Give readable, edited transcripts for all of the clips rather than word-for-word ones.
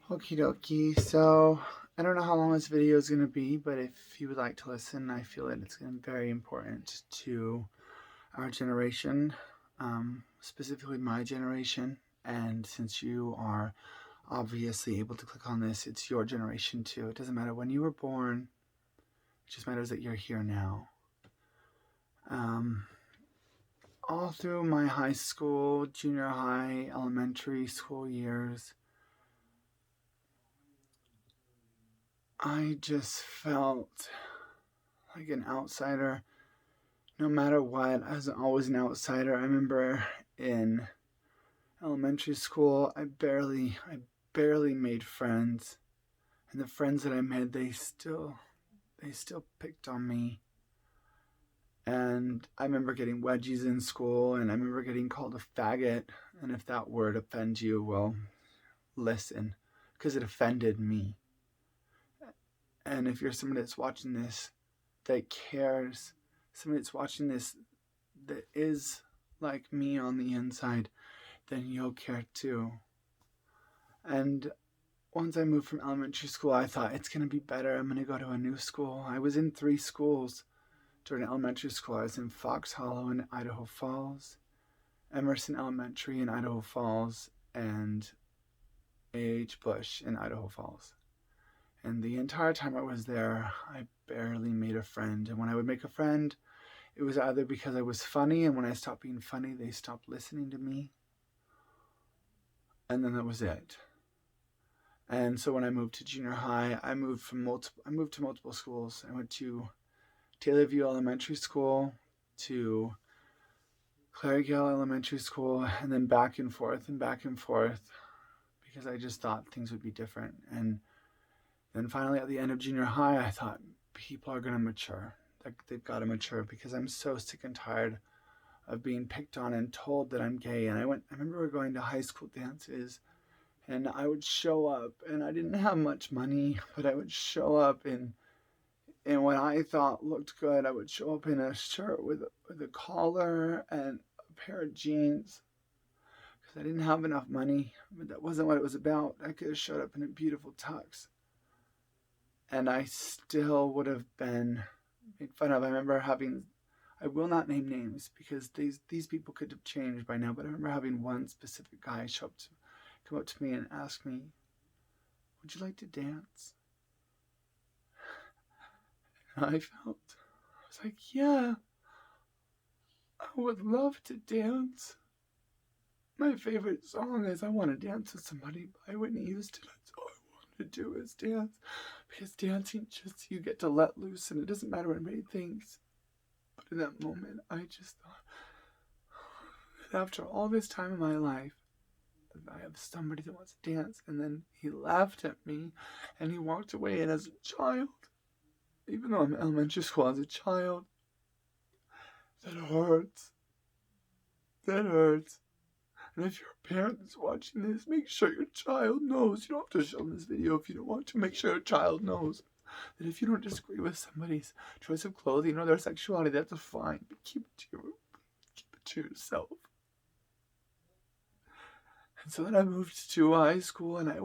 Okie dokie. So, I don't know how long this video is going to be, but if you would like to listen, I feel that it's going to be very important to our generation, specifically my generation. And since you are obviously able to click on this, it's your generation too. It doesn't matter when you were born, it just matters that you're here now. All through my high school, junior high, elementary school years, I just felt like an outsider. No matter what, I was always an outsider. I remember in elementary school, I barely made friends, and the friends that I made, they still picked on me. And I remember getting wedgies in school, and I remember getting called a faggot. And if that word offends you, well, listen, because it offended me. And if you're somebody that's watching this that cares, somebody that's watching this that is like me on the inside, then you'll care too. And once I moved from elementary school, I thought it's going to be better. I'm going to go to a new school. I was in 3 schools during elementary school. I was in Fox Hollow in Idaho Falls, Emerson Elementary in Idaho Falls, and A.H. Bush in Idaho Falls. And the entire time I was there, I barely made a friend. And when I would make a friend, it was either because I was funny, and when I stopped being funny, they stopped listening to me. And then that was it. And so when I moved to junior high, I moved to multiple schools. I went to Taylorview Elementary School, to Clarigale Elementary School, and then back and forth because I just thought things would be different. And then finally at the end of junior high, I thought people are going to mature. They've got to mature because I'm so sick and tired of being picked on and told that I'm gay. And I remember going to high school dances, and I would show up, and I didn't have much money, but I would show up in what I thought looked good. I would show up in a shirt with a collar and a pair of jeans because I didn't have enough money. But that wasn't what it was about. I could have showed up in a beautiful tux, and I still would have been made fun of. I will not name names because these people could have changed by now, but I remember having one specific guy come up to me and ask me, "Would you like to dance?" And I was like, "Yeah, I would love to dance. My favorite song is I Want to Dance with Somebody by Whitney Houston. That's all I want to do is dance. Because dancing, just you get to let loose, and it doesn't matter what anybody thinks." But in that moment, I just thought that after all this time in my life, I have somebody that wants to dance. And then he laughed at me and he walked away. And as a child, even though I'm in elementary school, as a child, that hurts. That hurts. And if you're a parent that's watching this, make sure your child knows. You don't have to show them this video if you don't want to. Make sure your child knows that if you don't disagree with somebody's choice of clothing or their sexuality, that's fine. But keep it to yourself. And so then I moved to high school, and I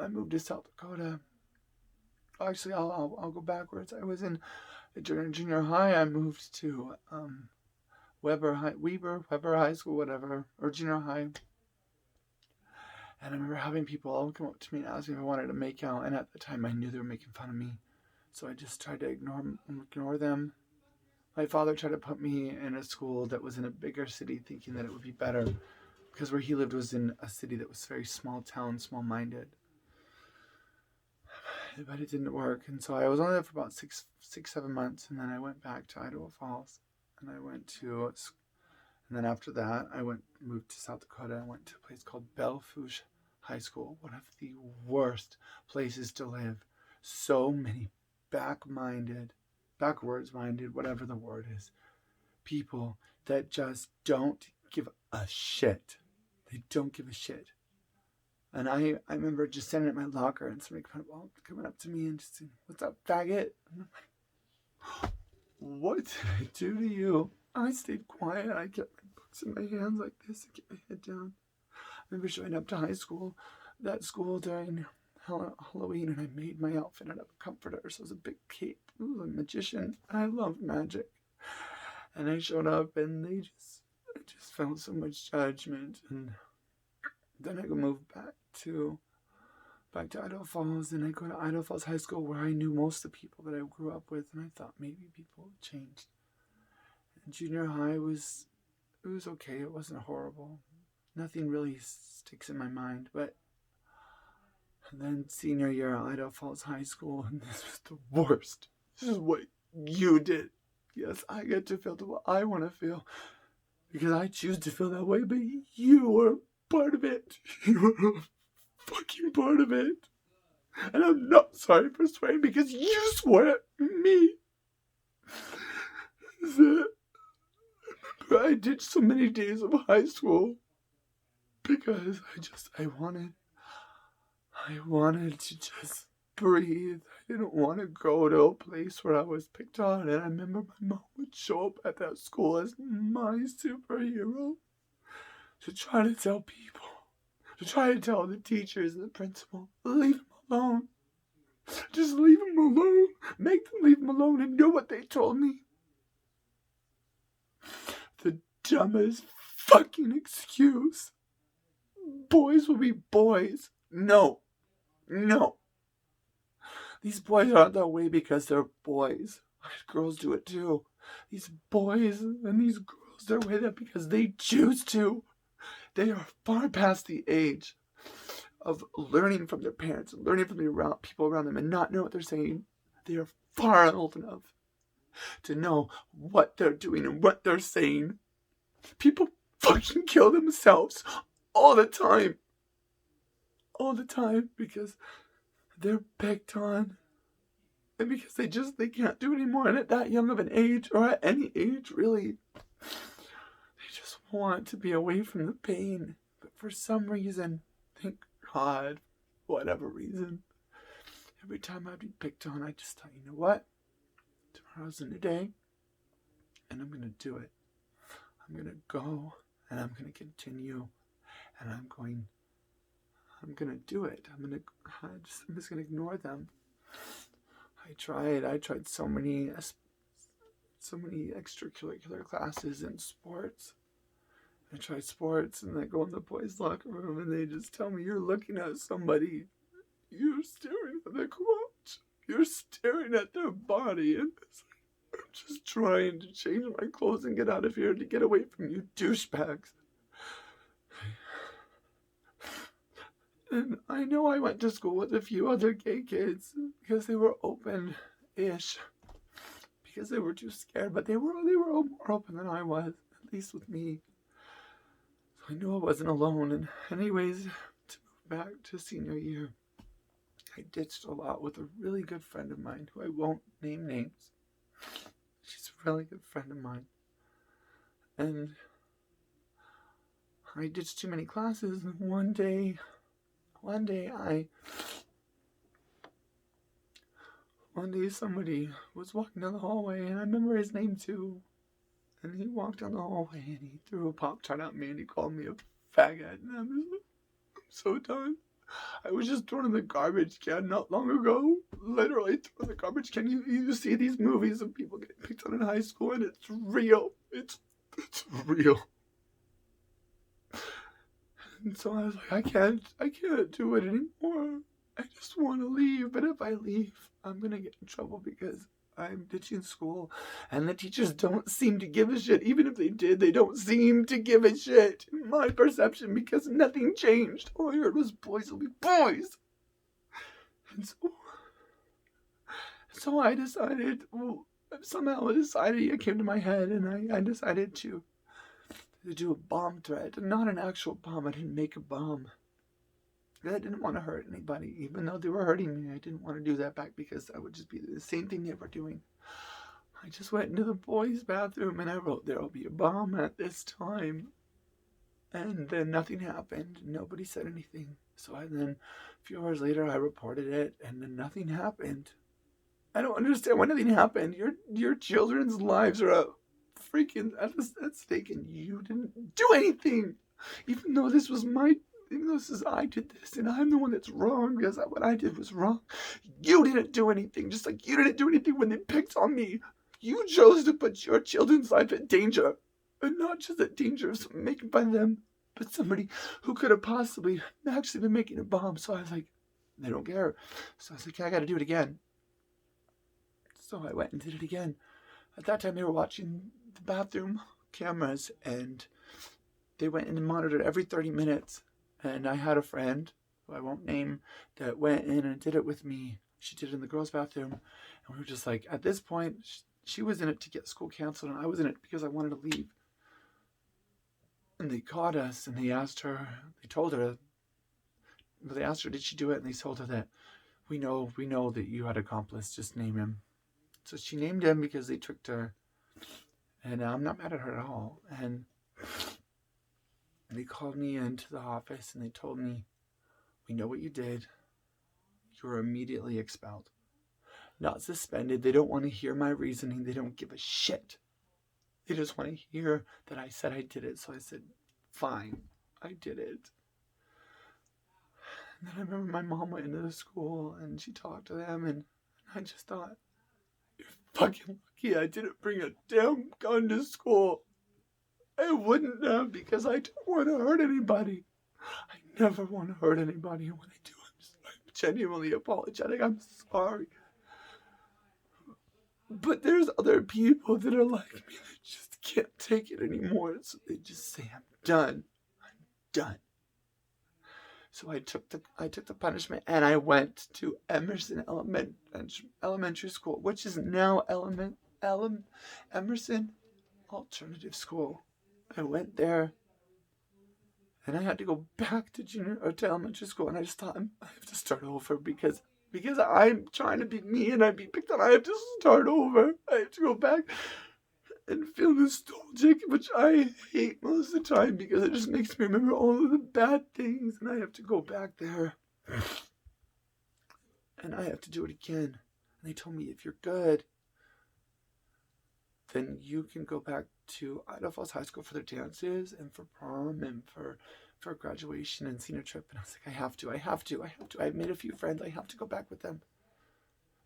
moved to South Dakota. Actually, I'll go backwards. I was in junior high. I moved to Weber High School, whatever, or junior high. And I remember having people all come up to me and ask me if I wanted to make out. And at the time, I knew they were making fun of me, so I just tried to ignore them. My father tried to put me in a school that was in a bigger city, thinking that it would be better, because where he lived was in a city that was very small town, small-minded. But it didn't work, and so I was only there for about 7 months, and then I went back to Idaho Falls, and then after that, moved to South Dakota. I went to a place called Belle Fourche High School, one of the worst places to live. So many backwards-minded, whatever the word is, people that just don't give a shit. They don't give a shit. And I remember just standing at my locker and somebody coming up to me and just saying, "What's up, faggot?" And I'm like, "What did I do to you?" I stayed quiet. I kept my books in my hands like this and kept my head down. I remember showing up to high school that school during Halloween, and I made my outfit out of a comforter. So it was a big cape. I was a magician. I love magic. And I showed up, and I just felt so much judgment. And then I moved back to Idaho Falls, and I go to Idaho Falls High School, where I knew most of the people that I grew up with, and I thought maybe people have changed. And junior high it was okay. It wasn't horrible. Nothing really sticks in my mind, but then senior year at Idaho Falls High School, and this was the worst. This is what you did. Yes, I get to feel what I want to feel because I choose to feel that way, but you were part of it. You were a fucking part of it. And I'm not sorry for swearing because you swore at me. I did so many days of high school because I wanted to just breathe. I didn't want to go to a place where I was picked on. And I remember my mom would show up at that school as my superhero to try to tell people, to try to tell the teachers and the principal, leave him alone. Just leave him alone. Make them leave him alone. And know what they told me? The dumbest fucking excuse. Boys will be boys. No. These boys aren't that way because they're boys. Girls do it too. These boys and these girls, they're way that because they choose to. They are far past the age of learning from their parents, learning from the people around them, and not know what they're saying. They are far old enough to know what they're doing and what they're saying. People fucking kill themselves all the time. All the time because they're picked on. And because they can't do it anymore. And at that young of an age, or at any age really, they just want to be away from the pain. But for some reason, thank God, whatever reason, every time I'd be picked on, I just thought, you know what? Tomorrow's a new day, and I'm going to do it. I'm going to go, and I'm going to continue, and I'm going to do it. I'm just going to ignore them. I tried so many extracurricular classes in sports. I tried sports, and I go in the boys' locker room, and they just tell me, you're looking at somebody. You're staring at the coach. You're staring at their body. And it's like, I'm just trying to change my clothes and get out of here to get away from you douchebags. And I know I went to school with a few other gay kids because they were open-ish. Because they were too scared, but they were more open than I was, at least with me. So I knew I wasn't alone. And anyways, to move back to senior year, I ditched a lot with a really good friend of mine who I won't name names. She's a really good friend of mine. And I ditched too many classes, and one day somebody was walking down the hallway, and I remember his name too. And he walked down the hallway, and he threw a Pop-Tart at me, and he called me a faggot. And I'm so done. I was just thrown in the garbage can not long ago. Literally thrown in the garbage can. You see these movies of people getting picked on in high school, and it's real. It's real. And so I was like, I can't do it anymore. I just want to leave. But if I leave, I'm going to get in trouble because I'm ditching school. And the teachers don't seem to give a shit. Even if they did, they don't seem to give a shit. In my perception, because nothing changed. All I heard was boys will be boys. And so I decided, it came to my head, and I decided to do a bomb threat. Not an actual bomb. I didn't make a bomb. I didn't want to hurt anybody, even though they were hurting me. I didn't want to do that back because I would just be the same thing they were doing. I just went into the boys' bathroom and I wrote, there will be a bomb at this time. And then nothing happened. Nobody said anything. So then a few hours later, I reported it, and then nothing happened. I don't understand why nothing happened. Your children's lives are freaking at stake, and you didn't do anything, even though this was my Even though this is I did this and I'm the one that's wrong because what I did was wrong. You didn't do anything, just like you didn't do anything when they picked on me. You chose to put your children's life at danger. And not just at danger of making fun of them, but somebody who could have possibly actually been making a bomb. So I was like, they don't care. So I was like, I gotta do it again. So I went and did it again. At that time, they were watching the bathroom cameras, and they went in and monitored every 30 minutes. And I had a friend, who I won't name, that went in and did it with me. She did it in the girls' bathroom. And we were just like, at this point, she was in it to get school canceled, and I was in it because I wanted to leave. And they caught us, and they asked her, they asked her, did she do it? And they told her that, we know that you had an accomplice, just name him. So she named him because they tricked her. And I'm not mad at her at all. And they called me into the office and they told me, we know what you did. You were immediately expelled. Not suspended. They don't want to hear my reasoning. They don't give a shit. They just want to hear that I said I did it. So I said, fine, I did it. And then I remember my mom went into the school and she talked to them, and I just thought, you're fucking lucky I didn't bring a damn gun to school. I wouldn't have, because I don't want to hurt anybody. I never want to hurt anybody. And when I do, I'm genuinely apologetic. I'm sorry. But there's other people that are like me that just can't take it anymore. So they just say, I'm done. I'm done. So I took the punishment and I went to Emerson Elementary School, which is now Emerson Alternative School. I went there and I had to go back to elementary school, and I just thought, I have to start over because I'm trying to be me and I'd be picked on. I have to start over. I have to go back and feel nostalgic, which I hate most of the time because it just makes me remember all of the bad things, and I have to go back there and I have to do it again. And they told me, if you're good, then you can go back to Idaho Falls High School for their dances and for prom and for graduation and senior trip. And I was like, I have to. I've made a few friends. I have to go back with them.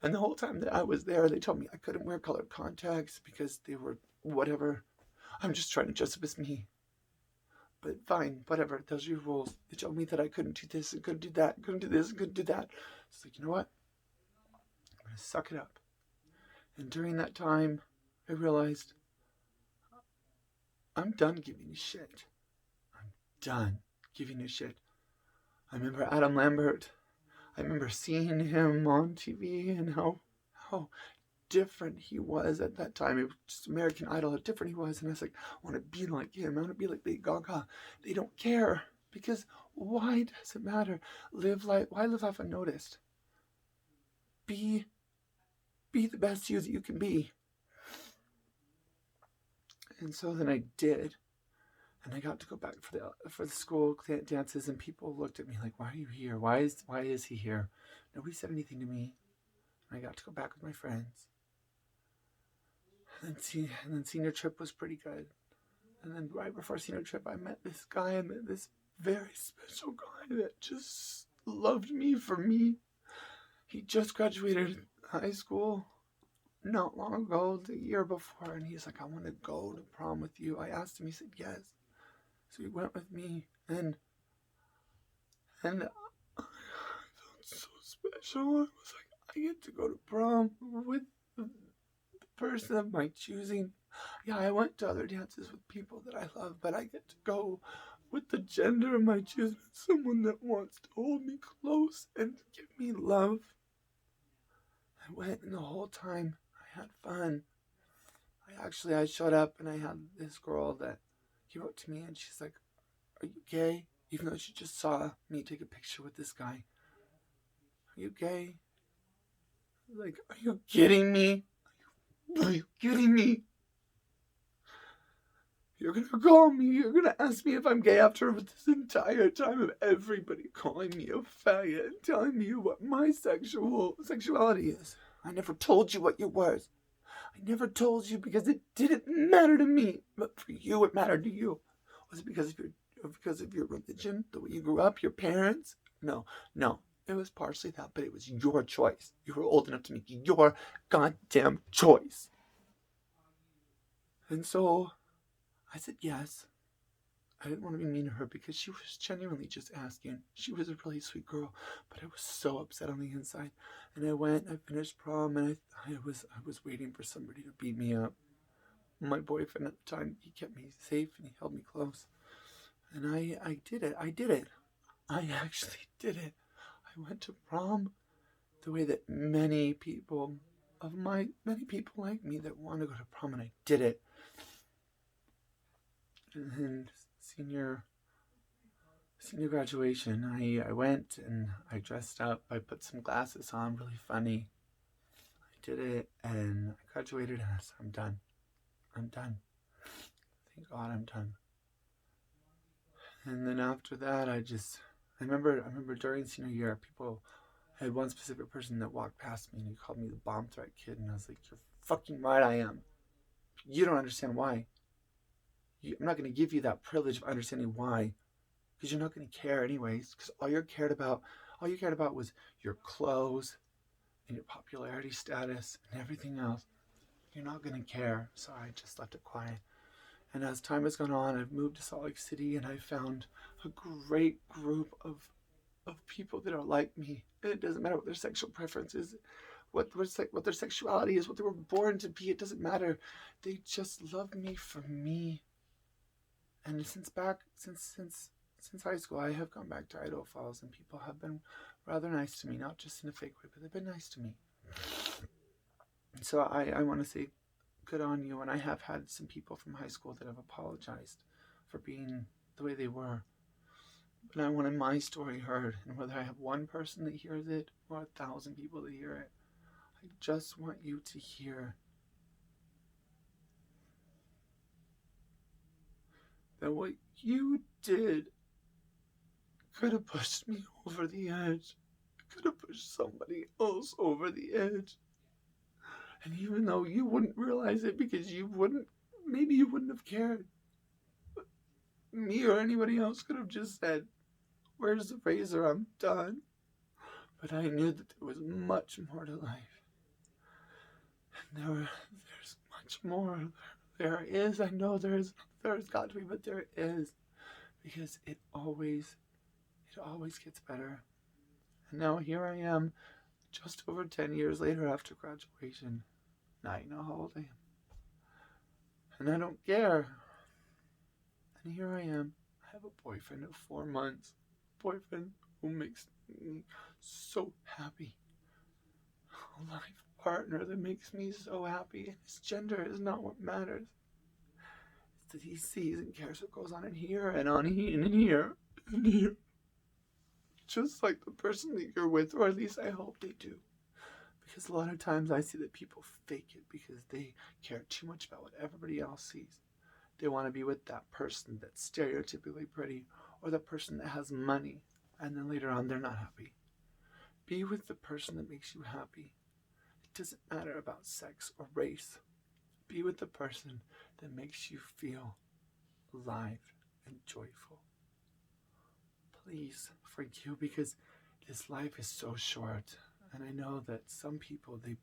And the whole time that I was there, they told me I couldn't wear colored contacts because they were whatever. I'm just trying to dress up as me. But fine, whatever. Those are your rules. They told me that I couldn't do this and couldn't do that, couldn't do this and couldn't do that. It's like, you know what? I'm going to suck it up. And during that time, I realized I'm done giving you shit. I'm done giving you shit. I remember Adam Lambert. I remember seeing him on TV and how different he was at that time. It was just American Idol, how different he was. And I was like, I want to be like him. I want to be like Lady Gaga. They don't care. Because why does it matter? Why live life unnoticed? Be the best you that you can be. And so then I did. And I got to go back for the school dances, and people looked at me like, why are you here? Why is he here? Nobody said anything to me. And I got to go back with my friends. And then senior trip was pretty good. And then right before senior trip, I met this very special guy that just loved me for me. He just graduated high school not long ago, the year before, and he's like, I want to go to prom with you. I asked him, he said yes. So he went with me, and I felt so special. I was like, I get to go to prom with the person of my choosing. Yeah, I went to other dances with people that I love, but I get to go with the gender of my choosing, someone that wants to hold me close and give me love. I went, and the whole time I had fun. I showed up, and I had this girl that came up to me, and she's like, are you gay? Even though she just saw me take a picture with this guy. Are you gay? Like, are you kidding me? Are you kidding me? You're gonna call me, you're gonna ask me if I'm gay after this entire time of everybody calling me a faggot and telling me what my sexuality is. I never told you what you were. I never told you because it didn't matter to me. But for you, it mattered to you. Was it because of because of your religion, the way you grew up, your parents. No, no. It was partially that, but it was your choice. You were old enough to make your goddamn choice. And so I said yes. I didn't want to be mean to her because she was genuinely just asking. She was a really sweet girl, but I was so upset on the inside. And I went, I finished prom, and I was waiting for somebody to beat me up. My boyfriend at the time, he kept me safe and he held me close. And I did it. I did it. I actually did it. I went to prom the way that many people like me that want to go to prom, and I did it. And senior graduation, I went and I dressed up. I put some glasses on, really funny. I did it, and I graduated, and I said, I'm done. I'm done. Thank God I'm done. And then after that, I remember during senior year, I had one specific person that walked past me and he called me the bomb threat kid, and I was like, you're fucking right I am. You don't understand why. I'm not going to give you that privilege of understanding why, because you're not going to care anyways, because all you cared about was your clothes and your popularity status and everything else. You're not going to care. So I just left it quiet. And as time has gone on, I've moved to Salt Lake City, and I found a great group of people that are like me. And it doesn't matter what their sexual preference is, what their sexuality is, what they were born to be. It doesn't matter. They just love me for me. And since high school, I have gone back to Idaho Falls, and people have been rather nice to me, not just in a fake way, but they've been nice to me. So I want to say good on you. And I have had some people from high school that have apologized for being the way they were. But I wanted my story heard, and whether I have one person that hears it or 1,000 people that hear it, I just want you to hear that what you did could have pushed me over the edge. Could have pushed somebody else over the edge. And even though you wouldn't realize it because maybe you wouldn't have cared, but me or anybody else could have just said, where's the razor? I'm done. But I knew that there was much more to life. And there's much more. There is. I know there's got to be, but there is. Because it always gets better. And now here I am, just over 10 years later after graduation. Now you know how old I am. And I don't care. And here I am. I have a boyfriend of 4 months. A boyfriend who makes me so happy. A life partner that makes me so happy. And his gender is not what matters. It's that he sees and cares what goes on in here and on here and in here and here. Just like the person that you're with, or at least I hope they do. Because a lot of times I see that people fake it because they care too much about what everybody else sees. They want to be with that person that's stereotypically pretty, or the person that has money, and then later on they're not happy. Be with the person that makes you happy. It doesn't matter about sex or race. Be with the person that makes you feel alive and joyful. Please, for you, because this life is so short. And I know that some people, they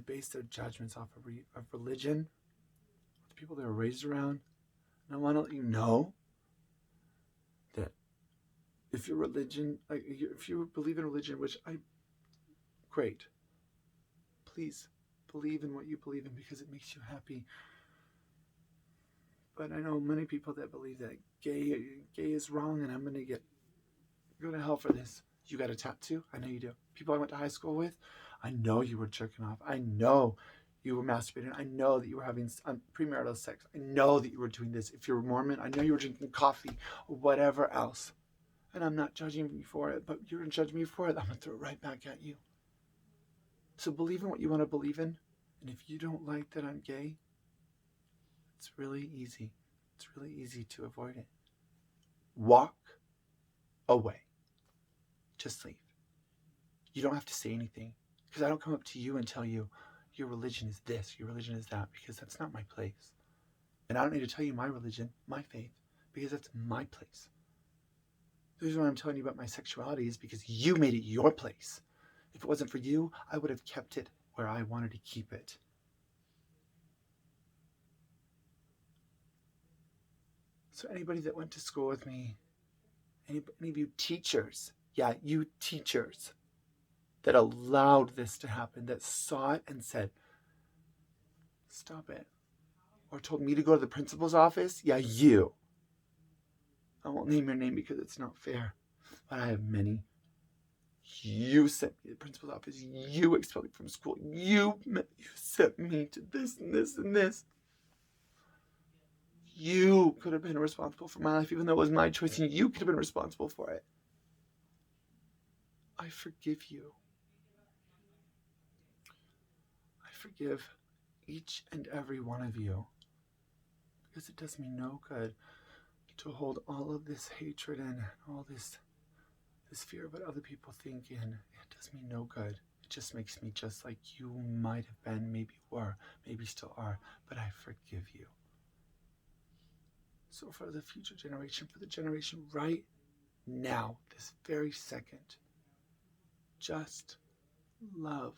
base their judgments off of religion, the people they were raised around. And I want to let you know that if your religion, if you believe in religion, which great. Please believe in what you believe in because it makes you happy. But I know many people that believe that gay is wrong, and I'm going to go to hell for this. You got a tattoo? I know you do. People I went to high school with, I know you were jerking off. I know you were masturbating. I know that you were having premarital sex. I know that you were doing this. If you're Mormon, I know you were drinking coffee or whatever else. And I'm not judging you for it, but you're going to judge me for it. I'm going to throw it right back at you. So believe in what you want to believe in. And if you don't like that I'm gay, it's really easy. It's really easy to avoid it. Walk away. Just leave. You don't have to say anything, because I don't come up to you and tell you your religion is this, your religion is that, because that's not my place. And I don't need to tell you my religion, my faith, because that's my place. The reason why I'm telling you about my sexuality is because you made it your place. If it wasn't for you, I would have kept it where I wanted to keep it. So anybody that went to school with me, any of you teachers, yeah, you teachers that allowed this to happen, that saw it and said, stop it, or told me to go to the principal's office, yeah, you. I won't name your name because it's not fair, but I have many. You sent me to the principal's office. You expelled me from school. You sent me to this and this and this. You could have been responsible for my life, even though it was my choice, and you could have been responsible for it. I forgive you. I forgive each and every one of you, because it does me no good to hold all of this hatred and all this fear of what other people think in. It does me no good. It just makes me just like you might have been, maybe were, maybe still are, but I forgive you. So for the future generation, for the generation right now, this very second, just love.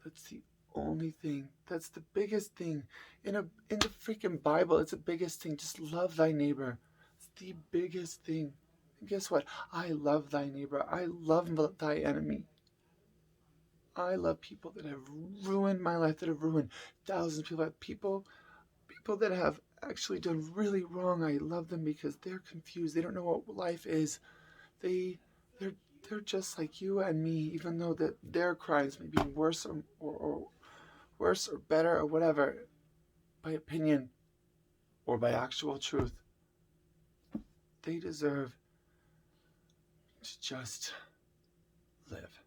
That's the only thing. That's the biggest thing. In the freaking Bible, it's the biggest thing. Just love thy neighbor. It's the biggest thing. And guess what? I love thy neighbor. I love thy enemy. I love people that have ruined my life, that have ruined thousands of people. People that have actually done really wrong. I love them because they're confused. They don't know what life is. They're just like you and me, even though that their crimes may be worse or worse or better or whatever, by opinion or by actual truth. They deserve to just live.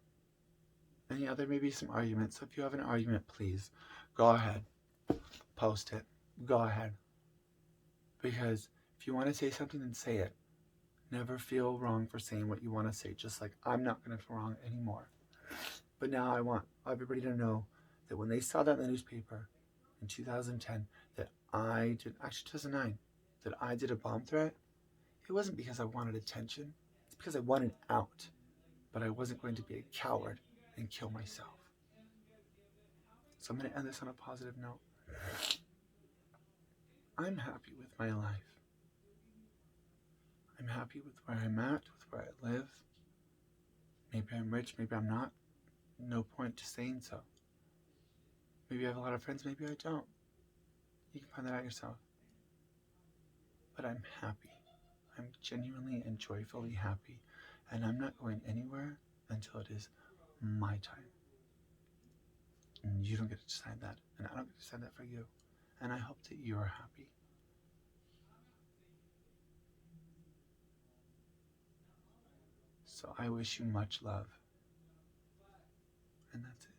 And yeah, there may be some arguments. So if you have an argument, please go ahead, post it. Go ahead. Because if you want to say something, then say it. Never feel wrong for saying what you want to say, just like I'm not going to feel wrong anymore. But now I want everybody to know that when they saw that in the newspaper in 2010, that I did, actually 2009, that I did a bomb threat, it wasn't because I wanted attention. It's because I wanted out. But I wasn't going to be a coward and kill myself. So I'm going to end this on a positive note. I'm happy with my life. I'm happy with where I'm at, with where I live. Maybe I'm rich, maybe I'm not. No point to saying so. Maybe I have a lot of friends, maybe I don't. You can find that out yourself. But I'm happy. I'm genuinely and joyfully happy. And I'm not going anywhere until it is my time. And you don't get to decide that. And I don't get to decide that for you. And I hope that you're happy. So I wish you much love. And that's it.